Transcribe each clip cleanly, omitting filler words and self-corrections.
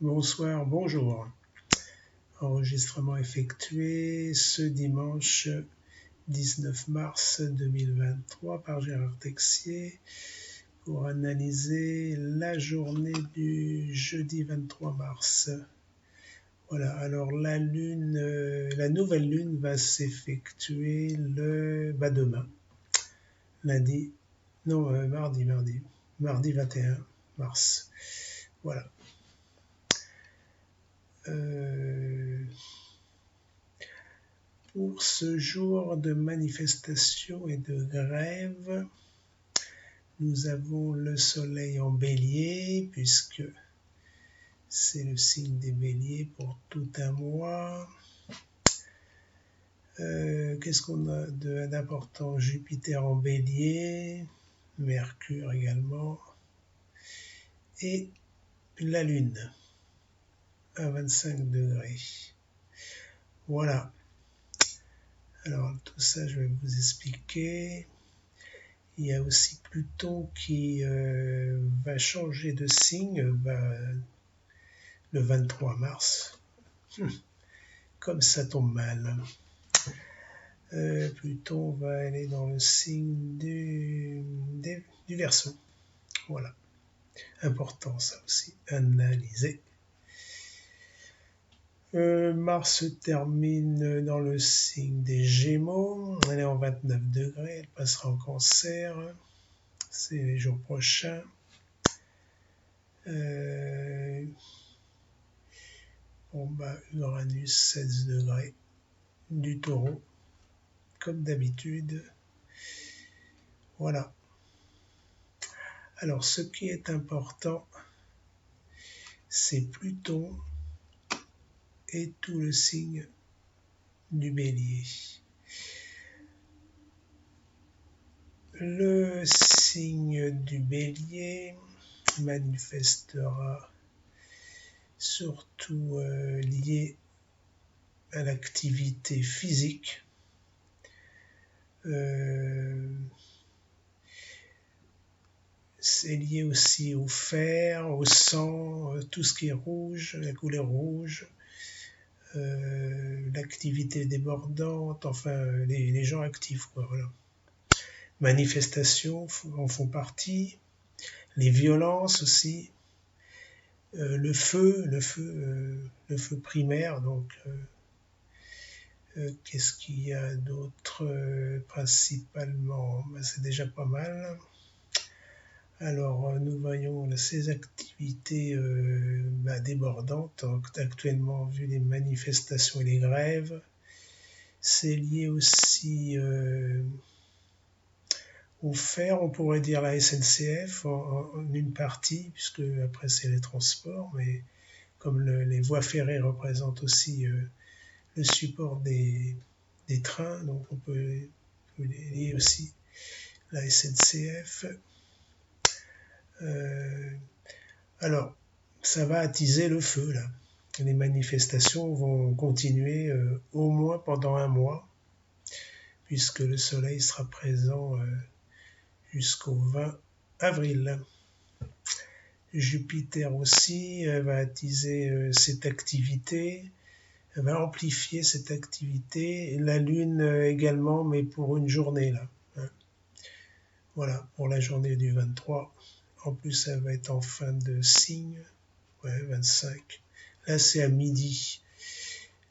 Bonsoir, bonjour. Enregistrement effectué ce dimanche 19 mars 2023 par Gérard Texier pour analyser la journée du jeudi 23 mars. Voilà, alors la nouvelle lune va s'effectuer demain, mardi 21 mars. Voilà. Pour ce jour de manifestation et de grève, nous avons le soleil en bélier, puisque c'est le signe des béliers pour tout un mois. Qu'est-ce qu'on a d'important? Jupiter en bélier, Mercure également, et la Lune à 25 degrés. Voilà. Alors tout ça, je vais vous expliquer. Il y a aussi Pluton qui va changer de signe le 23 mars. Comme ça tombe mal. Pluton va aller dans le signe du Verseau. Voilà. Important ça aussi, analyser. Mars se termine dans le signe des Gémeaux. Elle est en 29 degrés, elle passera en Cancer. C'est les jours prochains. Uranus 16 degrés du Taureau, comme d'habitude. Voilà. Alors, ce qui est important, c'est Pluton et tout le signe du Bélier. Le signe du Bélier manifestera surtout lié à l'activité physique. C'est lié aussi au fer, au sang, tout ce qui est rouge, la couleur rouge, l'activité débordante, enfin les gens actifs, quoi, voilà. Manifestations en font partie, les violences aussi, le feu primaire, donc qu'est-ce qu'il y a d'autre principalement? C'est déjà pas mal. Alors, nous voyons ces activités débordantes. Actuellement, vu les manifestations et les grèves, c'est lié aussi au fer, on pourrait dire la SNCF en une partie, puisque après c'est les transports, mais comme les voies ferrées représentent aussi le support des trains, donc on peut lier aussi la SNCF. Alors, ça va attiser le feu, là. Les manifestations vont continuer au moins pendant un mois, puisque le soleil sera présent jusqu'au 20 avril. Jupiter aussi va attiser cette activité, va amplifier cette activité. La Lune également, mais pour une journée, là. Voilà, pour la journée du 23. En plus, elle va être en fin de signe. 25. Là, c'est à midi.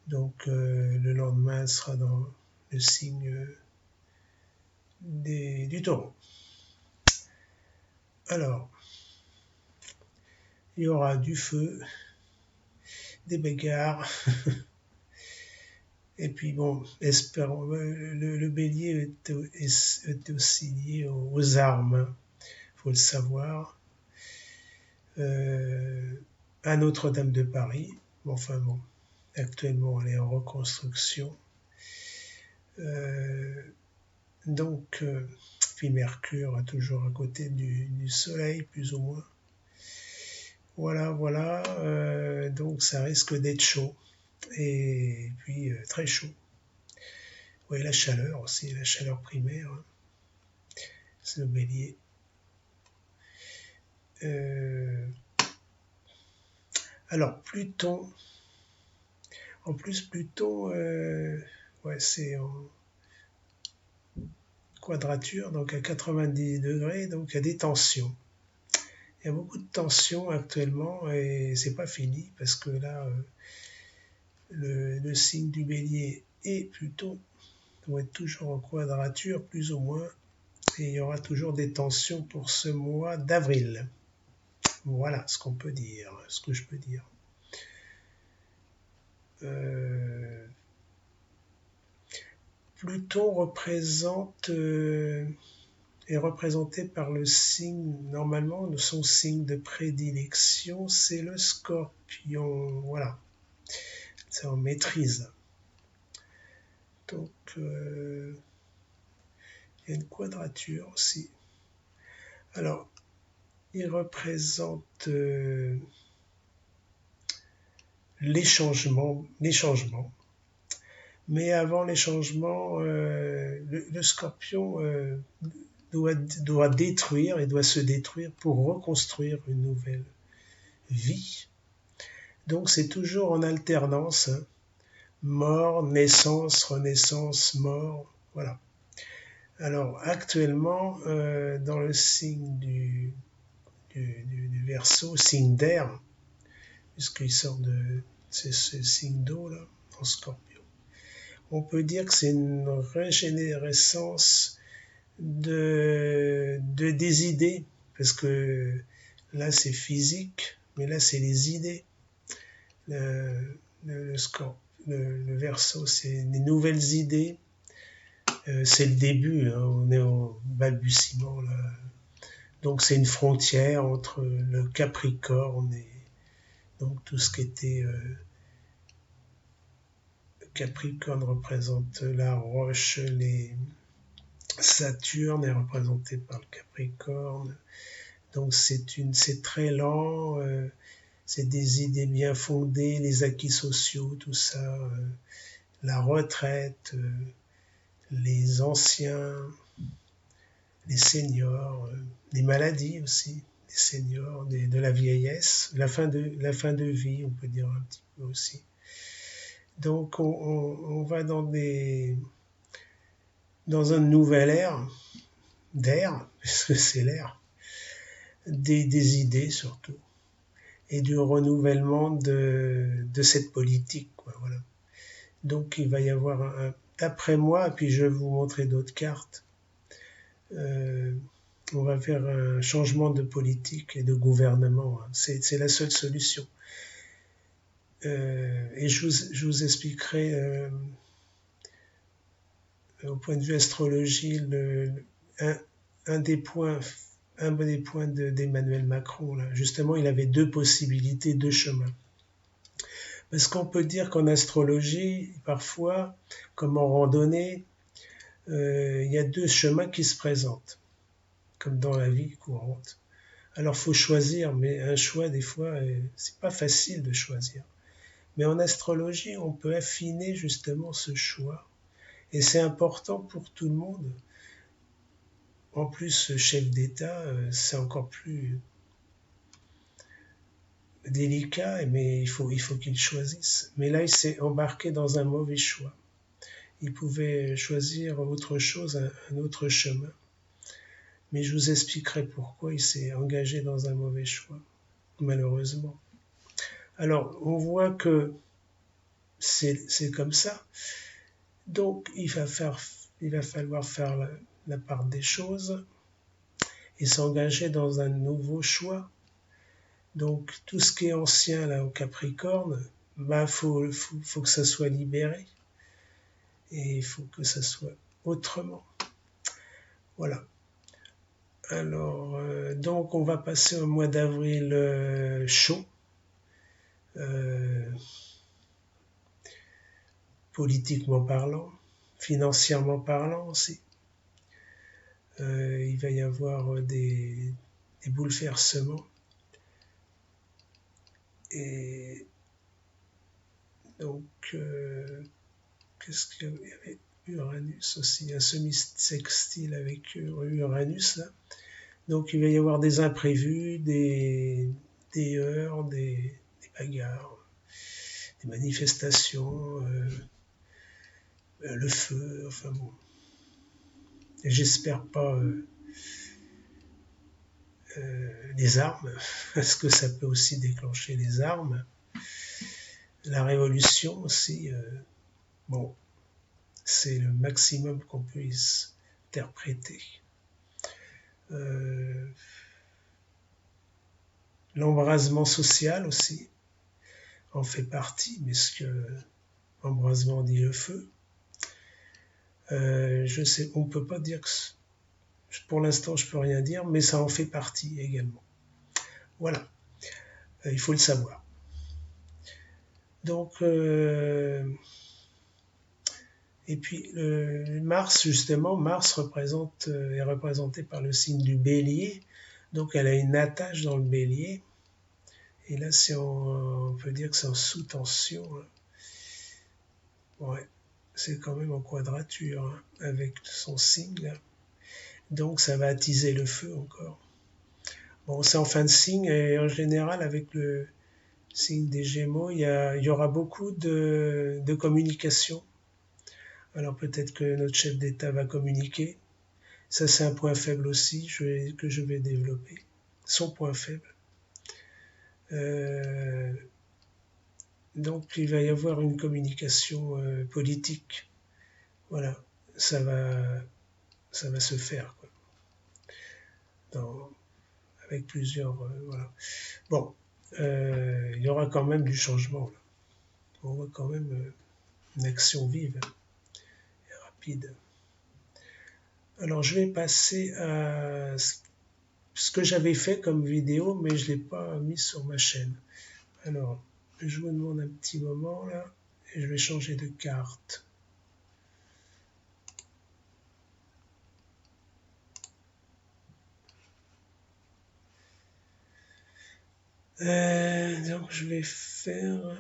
Donc, le lendemain, elle sera dans le signe du Taureau. Alors, il y aura du feu, des bagarres. Et puis, bon, espérons, le bélier est aussi lié aux armes. Il faut le savoir. À Notre-Dame de Paris. Enfin bon, actuellement elle est en reconstruction. Donc, puis Mercure est toujours à côté du Soleil, plus ou moins. Voilà. Donc ça risque d'être chaud. Et puis très chaud. Oui, la chaleur aussi, la chaleur primaire. Hein. C'est le bélier. Alors, Pluton, en plus, Pluton, ouais, c'est en quadrature, donc à 90 degrés, donc il y a des tensions. Il y a beaucoup de tensions actuellement et c'est pas fini parce que là, le signe du bélier et Pluton vont être toujours en quadrature, plus ou moins, et il y aura toujours des tensions pour ce mois d'avril. Voilà ce qu'on peut dire, ce que je peux dire. Pluton est représenté par le signe, normalement, son signe de prédilection, c'est le Scorpion. Voilà, c'est en maîtrise. Donc, il y a une quadrature aussi. Alors, il représente les changements. Mais avant les changements, le Scorpion doit détruire et doit se détruire pour reconstruire une nouvelle vie. Donc c'est toujours en alternance, hein. Mort, naissance, renaissance, mort, voilà. Alors actuellement, dans le signe du Verseau, signe d'air, puisqu'il sort de ce signe d'eau là, en Scorpion, on peut dire que c'est une régénérescence des idées, parce que là c'est physique, mais là c'est les idées. Le Verseau, c'est des nouvelles idées. C'est le début, hein, on est au balbutiement là. Donc c'est une frontière entre le Capricorne et donc tout ce qui était Capricorne représente la roche, Saturne est représenté par le Capricorne. Donc c'est très lent, c'est des idées bien fondées, les acquis sociaux, tout ça, la retraite, les anciens, les seniors, les maladies aussi, les seniors, de la vieillesse, la fin de vie, on peut dire un petit peu aussi. Donc on va dans un nouvel d'air, puisque c'est l'air, des idées surtout, et du renouvellement de cette politique, quoi, voilà. Donc il va y avoir d'après moi, puis je vais vous montrer d'autres cartes, on va faire un changement de politique et de gouvernement, hein. C'est la seule solution. Et je vous expliquerai au point de vue astrologie un des points d'Emmanuel Macron. Là. Justement, il avait deux possibilités, deux chemins. Parce qu'on peut dire qu'en astrologie, parfois, comme en randonnée, il y a deux chemins qui se présentent, comme dans la vie courante. Alors, faut choisir, mais un choix, des fois, c'est pas facile de choisir. Mais en astrologie, on peut affiner justement ce choix. Et c'est important pour tout le monde. En plus, ce chef d'État, c'est encore plus délicat, mais il faut qu'il choisisse. Mais là, il s'est embarqué dans un mauvais choix. Il pouvait choisir autre chose, un autre chemin. Mais je vous expliquerai pourquoi il s'est engagé dans un mauvais choix, malheureusement. Alors, on voit que c'est comme ça. Donc, il va falloir faire la part des choses et s'engager dans un nouveau choix. Donc, tout ce qui est ancien là au Capricorne, faut que ça soit libéré. Et il faut que ça soit autrement. Voilà. Alors, donc, on va passer au mois d'avril chaud. Politiquement parlant, financièrement parlant aussi. Il va y avoir des bouleversements. Et donc, qu'est-ce qu'il y avait? Uranus aussi, un semi-sextile avec Uranus là. Donc il va y avoir des imprévus, des heurts, des bagarres, des manifestations, le feu, enfin bon. J'espère pas les armes, parce que ça peut aussi déclencher les armes. La révolution aussi, bon, c'est le maximum qu'on puisse interpréter. L'embrasement social aussi en fait partie, puisque embrasement dit le feu. Je sais, on peut pas dire que, pour l'instant, je peux rien dire, mais ça en fait partie également. Voilà, il faut le savoir. Donc, et puis Mars, justement, Mars est représenté par le signe du Bélier, donc elle a une attache dans le Bélier. Et là, on peut dire que c'est en sous-tension. Hein. Ouais, c'est quand même en quadrature, hein, avec son signe là. Donc ça va attiser le feu encore. Bon, c'est en fin de signe, et en général, avec le signe des Gémeaux, il y aura beaucoup de communication. Alors peut-être que notre chef d'État va communiquer. Ça, c'est un point faible aussi que je vais développer. Son point faible. Donc il va y avoir une communication politique. Voilà, ça va se faire, quoi. Avec plusieurs, voilà. Bon, il y aura quand même du changement. Là. On voit quand même une action vive et rapide. Alors je vais passer à ce que j'avais fait comme vidéo, mais je ne l'ai pas mis sur ma chaîne. Alors, je vous demande un petit moment là, et je vais changer de carte. Donc je vais faire...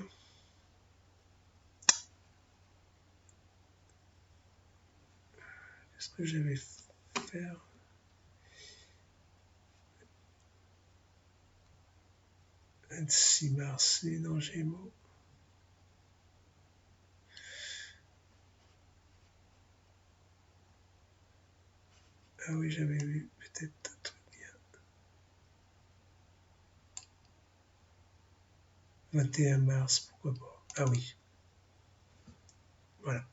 Qu'est-ce que je vais faire? 26 mars, les dans Gémeaux. Ah oui, j'avais vu peut-être un truc bien. 21 mars, pourquoi pas. Ah oui. Voilà.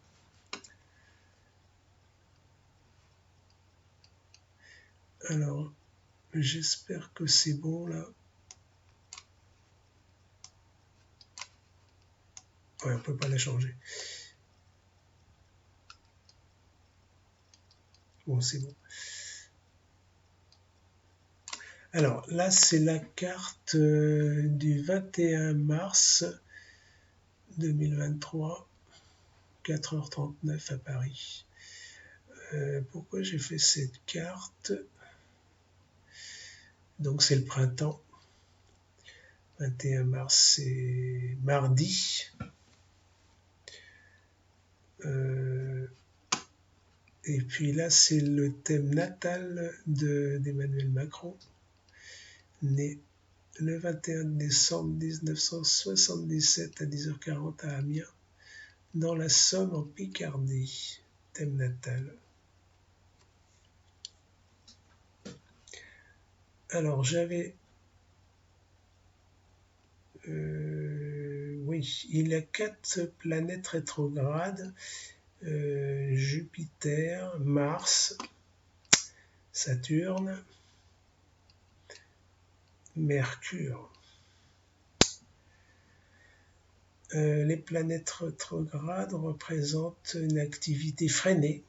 Alors, j'espère que c'est bon là. Ouais, on peut pas la changer. Bon, c'est bon. Alors là, c'est la carte du 21 mars 2023, 4h39 à Paris. Pourquoi j'ai fait cette carte? Donc c'est le printemps. 21 mars, c'est mardi. Et puis là, c'est le thème natal d'Emmanuel Macron, né le 21 décembre 1977 à 10h40 à Amiens, dans la Somme en Picardie. Thème natal. Alors j'avais... oui, il y a 4 planètes rétrogrades. Jupiter, Mars, Saturne, Mercure. Les planètes rétrogrades représentent une activité freinée.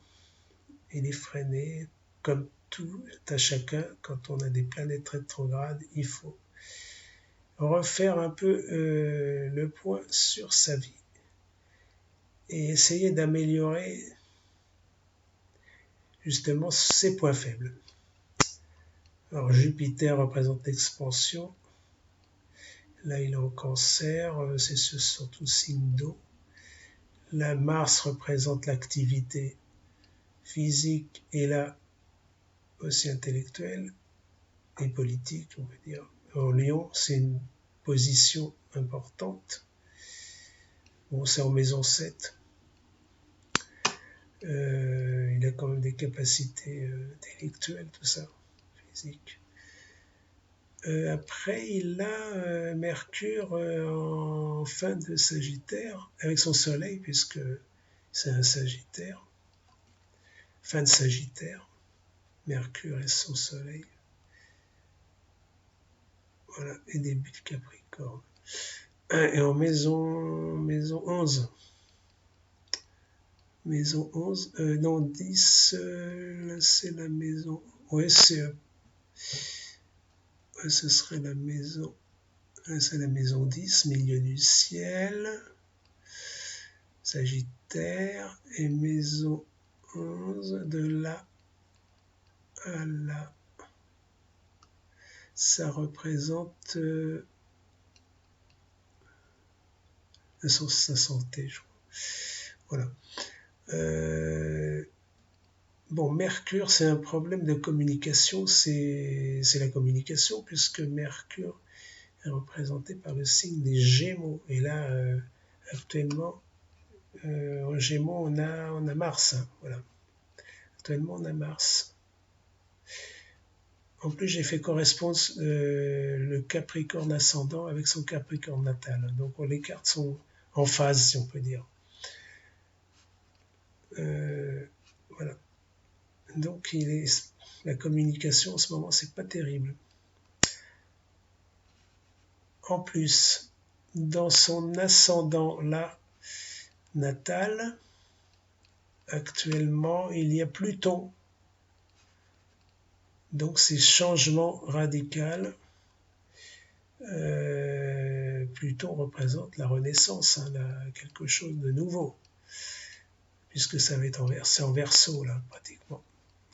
Et les freiner, comme tout à chacun, quand on a des planètes rétrogrades, il faut refaire un peu le point sur sa vie et essayer d'améliorer justement ses points faibles. Alors Jupiter représente l'expansion. Là, il est en Cancer, c'est surtout signe d'eau. La Mars représente l'activité physique et là aussi intellectuelle et politique, on peut dire. En Lion, c'est une position importante. Bon, c'est en maison 7. Il a quand même des capacités intellectuelles, tout ça, physique. Après, il a Mercure en fin de Sagittaire, avec son Soleil, puisque c'est un Sagittaire. Fin de Sagittaire. Mercure et son Soleil. Voilà, et début de Capricorne. Et en maison 11. Maison 11, non, 10, là c'est la maison. Ouais, ce serait la maison. C'est la maison 10, milieu du ciel. Sagittaire. Et maison 11, de là à là. Ça représente sa santé, je crois. Voilà. Bon, Mercure, c'est un problème de communication, c'est la communication, puisque Mercure est représenté par le signe des Gémeaux. Et là, actuellement, en Gémeaux, on a Mars. Hein, voilà. Actuellement, on a Mars. En plus, j'ai fait correspondre le Capricorne ascendant avec son Capricorne natal. Donc, les cartes sont en phase, si on peut dire. Voilà. Donc, la communication en ce moment, c'est pas terrible. En plus, dans son ascendant là, natal, actuellement, il y a Pluton. Donc, c'est changement radical. Pluton représente la renaissance, hein, quelque chose de nouveau. Puisque ça va être c'est en Verseau, là, pratiquement,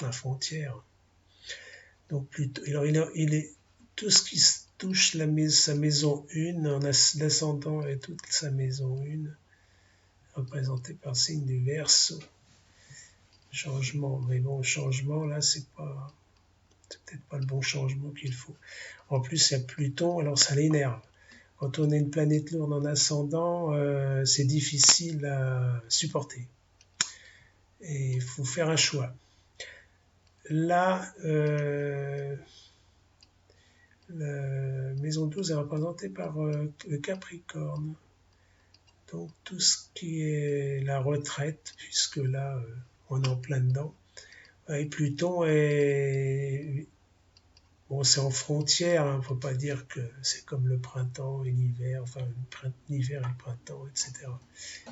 la frontière. Donc, Pluton, alors il est tout ce qui touche sa maison 1, en l'ascendant et toute sa maison 1, représentée par le signe du Verseau. Changement, mais bon, changement, là, c'est peut-être pas le bon changement qu'il faut. En plus, il y a Pluton, alors ça l'énerve. Quand on a une planète lourde en ascendant, c'est difficile à supporter. Et il faut faire un choix. Là, la maison 12 est représentée par le Capricorne. Donc tout ce qui est la retraite, puisque là, on est en plein dedans. Et Pluton est... Bon, c'est en frontière, il ne faut pas dire que c'est comme le printemps et l'hiver, enfin l'hiver et le printemps, etc.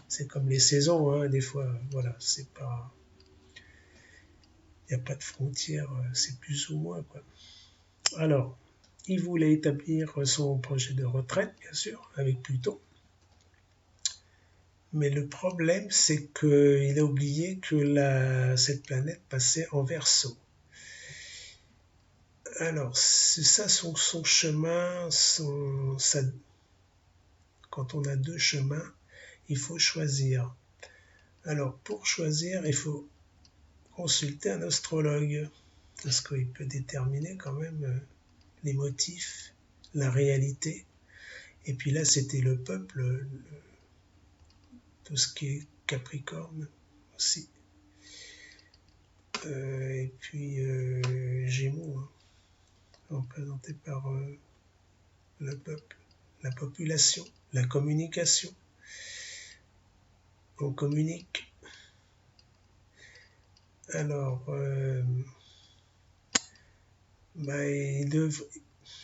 C'est comme les saisons, hein, des fois, voilà, c'est pas... Il n'y a pas de frontière, c'est plus ou moins, quoi. Alors, il voulait établir son projet de retraite, bien sûr, avec Pluton. Mais le problème, c'est qu'il a oublié que cette planète passait en Verseau. Alors, c'est ça son chemin, quand on a deux chemins, il faut choisir. Alors, pour choisir, il faut consulter un astrologue, parce qu'il peut déterminer quand même les motifs, la réalité. Et puis là, c'était le peuple, tout ce qui est Capricorne aussi. Et puis Gémeaux, hein, représenté par le peuple, la population, la communication. On communique. Alors,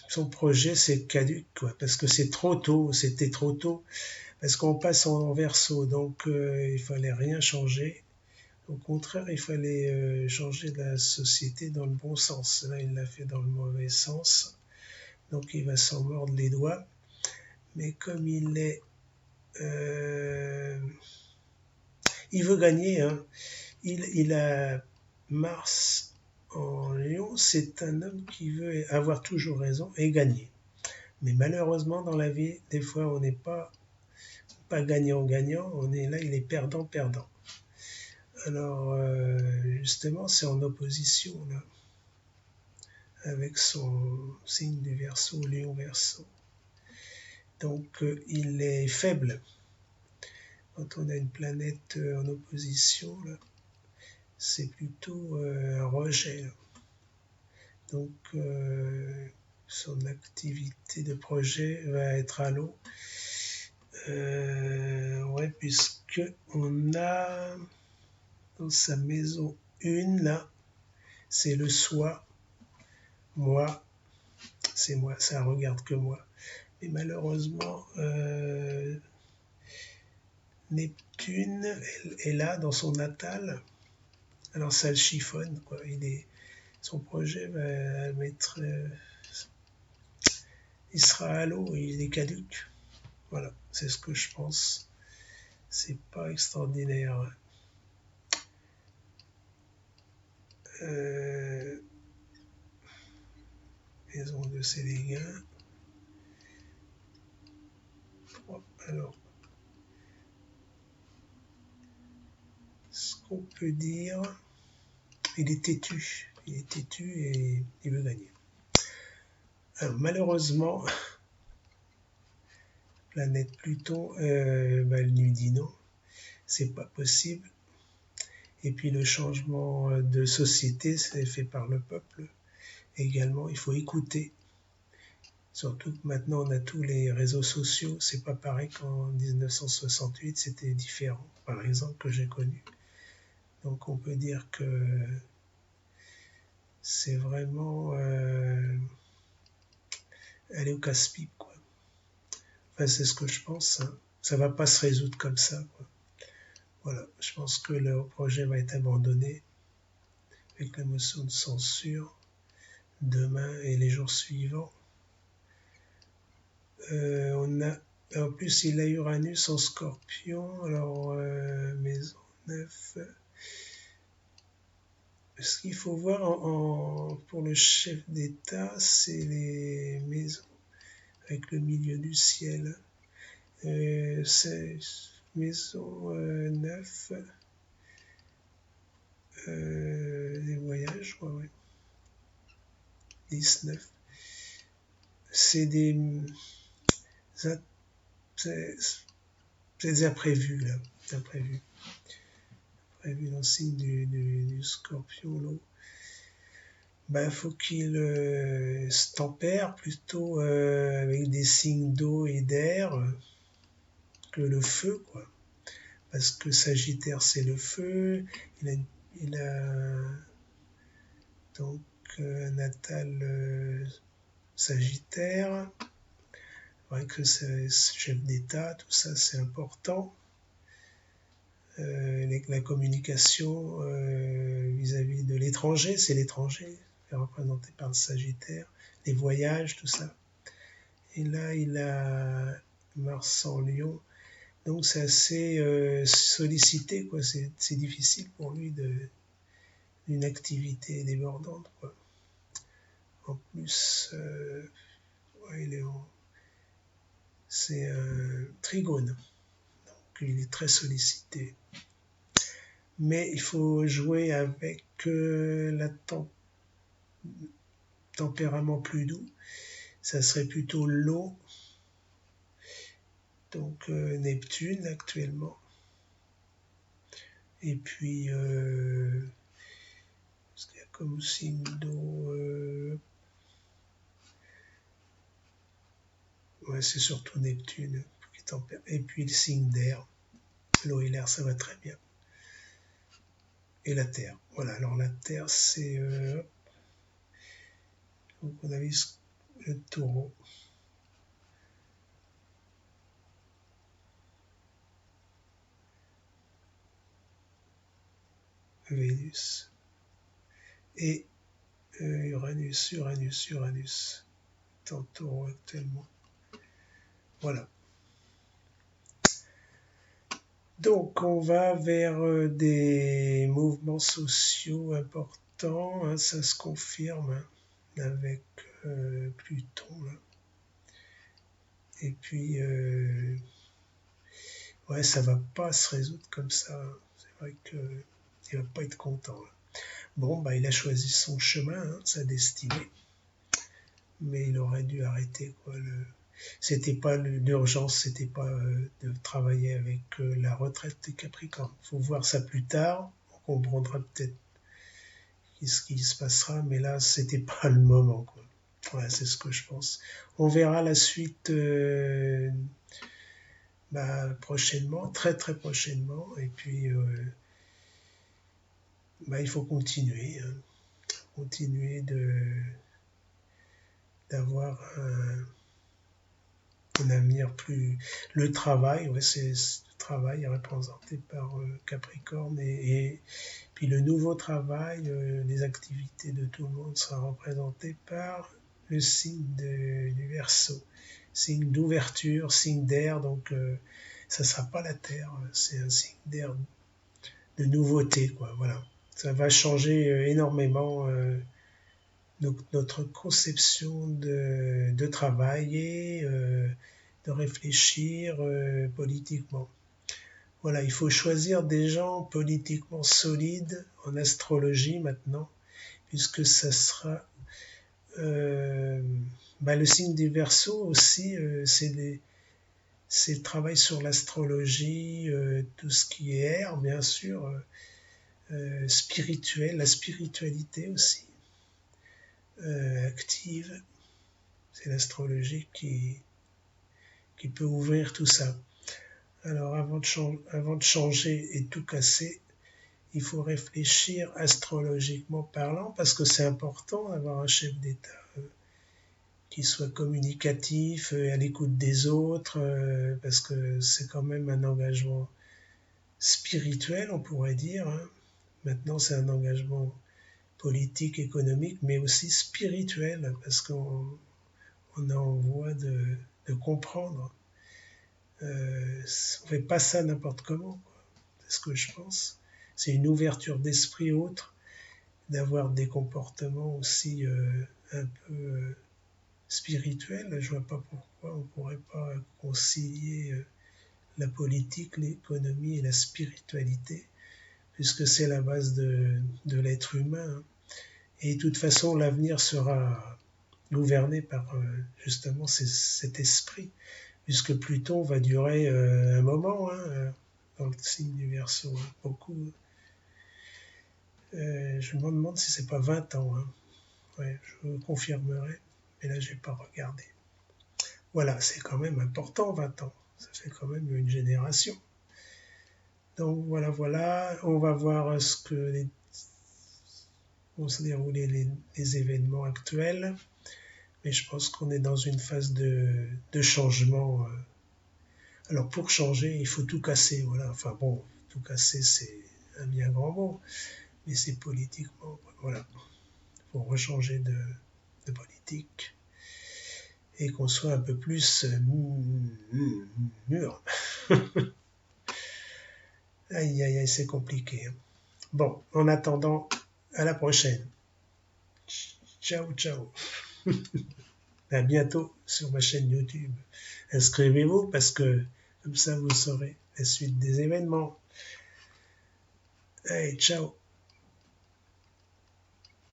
son projet c'est caduc, quoi, parce que c'est trop tôt, c'était trop tôt, parce qu'on passe en Verseau, donc il fallait rien changer. Au contraire, il fallait changer la société dans le bon sens. Là, il l'a fait dans le mauvais sens, donc il va s'en mordre les doigts. Mais comme il veut gagner, hein, il a Mars en Lion, c'est un homme qui veut avoir toujours raison et gagner. Mais malheureusement, dans la vie, des fois, on n'est pas gagnant-gagnant, on est là, il est perdant-perdant. Alors, justement, c'est en opposition, là, avec son signe du Verseau, Lion Verseau. Donc il est faible. Quand on a une planète en opposition, c'est plutôt un rejet. Là. Donc son activité de projet va être à l'eau. Ouais, puisque on a dans sa maison 1, là, c'est le soi, moi, c'est moi, ça regarde que moi. Mais malheureusement, Neptune est là dans son natal, alors ça le chiffonne, quoi. Son projet va mettre, il sera à l'eau, il est caduque. Voilà, c'est ce que je pense. C'est pas extraordinaire. Maison de Séléguin. Alors, ce qu'on peut dire, il est têtu. Il est têtu et il veut gagner. Alors, malheureusement, planète Pluton, elle lui dit non, c'est pas possible. Et puis le changement de société, c'est fait par le peuple également. Il faut écouter. Surtout que maintenant on a tous les réseaux sociaux. C'est pas pareil qu'en 1968, c'était différent. Par exemple, que j'ai connu. Donc on peut dire que c'est vraiment aller au casse-pipe, quoi. Enfin, c'est ce que je pense. Hein. Ça va pas se résoudre comme ça, quoi. Voilà, je pense que le projet va être abandonné avec la motion de censure demain et les jours suivants. En plus, il a Uranus en Scorpion, alors maison 9. Ce qu'il faut voir pour le chef d'État, c'est les maisons avec le milieu du ciel. C'est maison 9, les voyages, ouais. 19. C'est des imprévus, là. Imprévus dans le signe du Scorpion, l'eau. Ben, faut qu'il se tempère plutôt avec des signes d'eau et d'air que le feu, quoi. Parce que Sagittaire, c'est le feu. Il a donc un natal Sagittaire. Ouais, que c'est chef d'État, tout ça, c'est important. La communication vis-à-vis de l'étranger, c'est l'étranger, représenté par le Sagittaire, les voyages, tout ça. Et là, il a Mars en Lion, donc c'est assez sollicité, quoi. C'est difficile pour lui d'une activité débordante, quoi. En plus, ouais, c'est un trigone, donc il est très sollicité. Mais il faut jouer avec la tempérament plus doux. Ça serait plutôt l'eau. Donc Neptune actuellement. Et puis, ce qu'il y a comme signe d'eau, ouais, c'est surtout Neptune qui tempère. Et puis le signe d'air. L'eau et l'air, ça va très bien. Et la Terre. Voilà, alors la Terre, c'est... donc on a vu le Taureau. Vénus. Et Uranus. En Taureau actuellement. Voilà. Donc on va vers des mouvements sociaux importants, hein, ça se confirme hein, avec Pluton. Là. Et puis, ouais, ça va pas se résoudre comme ça. C'est vrai qu'il va pas être content. Là. Bon, bah il a choisi son chemin, hein, sa destinée. Mais il aurait dû arrêter, quoi. c'était pas l'urgence, c'était pas de travailler avec la retraite des Capricornes. Il faut voir ça plus tard, on comprendra peut-être ce qui se passera, mais là, c'était pas le moment, quoi. Voilà, c'est ce que je pense. On verra la suite prochainement, très très prochainement, et puis il faut continuer, hein. Continuer d'avoir un avenir plus... Le travail, ouais, c'est le travail représenté par Capricorne et puis le nouveau travail, les activités de tout le monde sera représenté par le signe du Verseau, signe d'ouverture, signe d'air, donc ça ne sera pas la Terre, c'est un signe d'air de nouveauté, quoi, voilà. Ça va changer énormément notre conception de travailler, de réfléchir politiquement. Voilà, il faut choisir des gens politiquement solides en astrologie maintenant, puisque ça sera le signe du Verseau aussi, c'est le travail sur l'astrologie, tout ce qui est air, bien sûr, spirituel, la spiritualité aussi, active. C'est l'astrologie qui peut ouvrir tout ça. Alors avant de changer et tout casser, il faut réfléchir astrologiquement parlant, parce que c'est important d'avoir un chef d'État qui soit communicatif, à l'écoute des autres, parce que c'est quand même un engagement spirituel, on pourrait dire, hein. Maintenant, c'est un engagement politique, économique, mais aussi spirituel, parce qu'on a envie de comprendre. On ne fait pas ça n'importe comment, quoi. C'est ce que je pense. C'est une ouverture d'esprit autre, d'avoir des comportements aussi un peu spirituels. Je vois pas pourquoi on pourrait pas concilier la politique, l'économie et la spiritualité, puisque c'est la base de l'être humain. Et de toute façon, l'avenir sera gouverné par justement cet esprit, puisque Pluton va durer un moment, hein, dans le signe du Verseau, hein, beaucoup. Je me demande si c'est pas 20 ans, hein. Ouais, je confirmerai, mais là j'ai pas regardé. Voilà, c'est quand même important, 20 ans. Ça fait quand même une génération. Donc voilà, on va voir vont se dérouler les événements actuels, mais je pense qu'on est dans une phase de changement. Alors pour changer, il faut tout casser, voilà. Enfin bon, tout casser, c'est un bien grand mot, mais c'est politiquement, voilà. Il faut rechanger de politique et qu'on soit un peu plus mûr. Aïe, aïe, aïe, c'est compliqué. Bon, en attendant, à la prochaine. Ciao, ciao. À bientôt sur ma chaîne YouTube. Inscrivez-vous parce que comme ça vous saurez la suite des événements. Allez, ciao.